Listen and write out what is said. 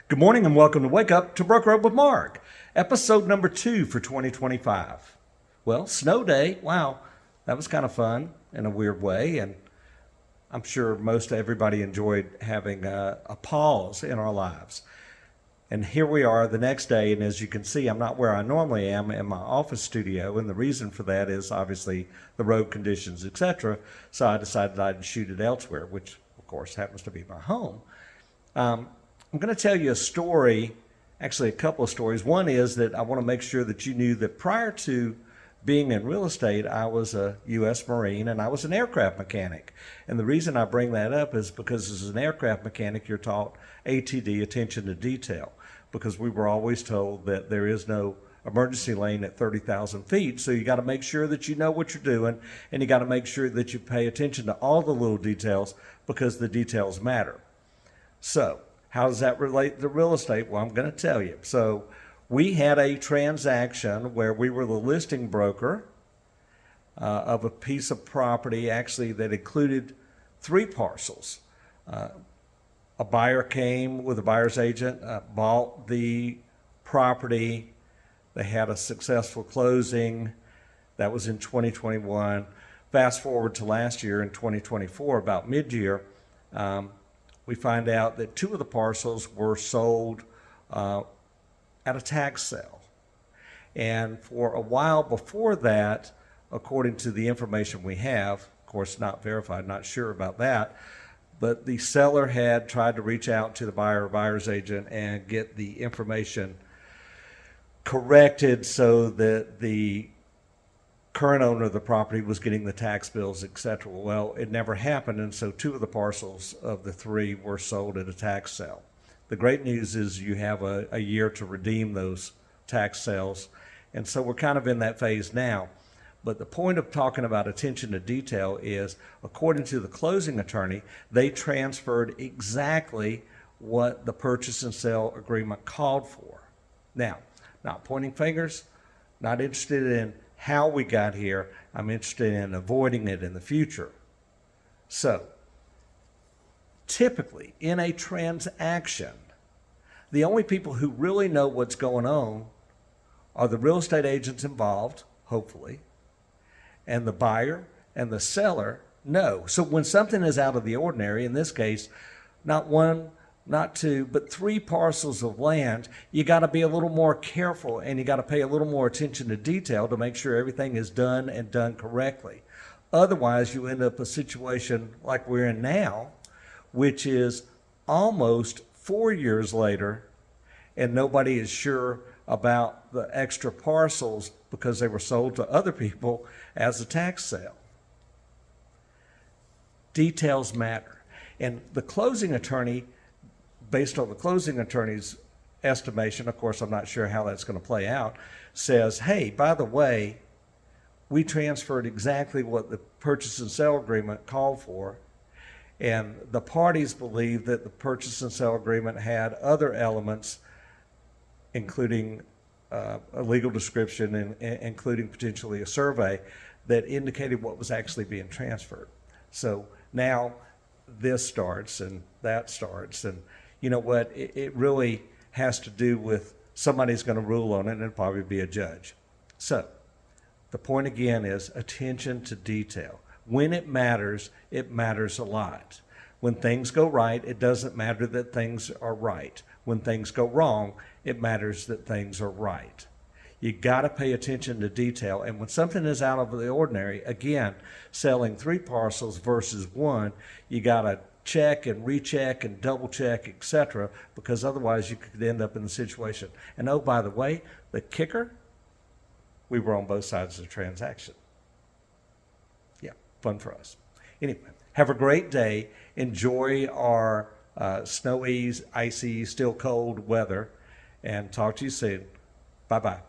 Good morning and welcome to Wake Up to Broker Up with Mark, episode number 2 for 2025. Well, snow day, wow, that was kind of fun in a weird way, and I'm sure most everybody enjoyed having a pause in our lives. And here we are the next day, and as you can see, I'm not where I normally am in my office studio, and the reason for that is obviously the road conditions, etc. So I decided I'd shoot it elsewhere, which of course happens to be my home. I'm going to tell you a story, actually a couple of stories. One is that I want to make sure that you knew that prior to being in real estate, I was a U.S. Marine and I was an aircraft mechanic. And the reason I bring that up is because as an aircraft mechanic, you're taught ATD, attention to detail, because we were always told that there is no emergency lane at 30,000 feet. So you got to make sure that you know what you're doing, and you got to make sure that you pay attention to all the little details because the details matter. So how does that relate to real estate? Well, I'm going to tell you. So we had a transaction where we were the listing broker of a piece of property, actually, that included 3 parcels. A buyer came with a buyer's agent, bought the property. They had a successful closing. That was in 2021. Fast forward to last year in 2024, about mid-year, we find out that 2 of the parcels were sold at a tax sale. And for a while before that, according to the information we have, of course not verified, not sure about that, but the seller had tried to reach out to the buyer or buyer's agent and get the information corrected so that the current owner of the property was getting the tax bills, etc. Well, it never happened, and so 2 of the parcels of the 3 were sold at a tax sale. The great news is you have a year to redeem those tax sales, and so we're kind of in that phase now. But the point of talking about attention to detail is, according to the closing attorney, they transferred exactly what the purchase and sale agreement called for. Now, not pointing fingers, not interested in how we got here. I'm interested in avoiding it in the future. So, typically in a transaction, the only people who really know what's going on are the real estate agents involved, hopefully, and the buyer and the seller know. So when something is out of the ordinary, in this case, not 1, not 2, but 3 parcels of land, you got to be a little more careful and you got to pay a little more attention to detail to make sure everything is done and done correctly. Otherwise, you end up a situation like we're in now, which is almost 4 years later, and nobody is sure about the extra parcels because they were sold to other people as a tax sale. Details matter. And the closing attorney, based on the closing attorney's estimation, of course, I'm not sure how that's going to play out, says, hey, by the way, we transferred exactly what the purchase and sale agreement called for. And the parties believe that the purchase and sale agreement had other elements, including a legal description and including potentially a survey that indicated what was actually being transferred. So now this starts and that starts, and you know what? It really has to do with somebody's going to rule on it, and it'll probably be a judge. So the point again is attention to detail. When it matters a lot. When things go right, it doesn't matter that things are right. When things go wrong, it matters that things are right. You got to pay attention to detail. And when something is out of the ordinary, again, selling 3 parcels versus 1, you got to check and recheck and double check, etc., because otherwise you could end up in the situation. And oh, by the way, the kicker, we were on both sides of the transaction. Yeah, fun for us. Anyway, have a great day. Enjoy our snowy, icy, still cold weather, and talk to you soon. Bye-bye.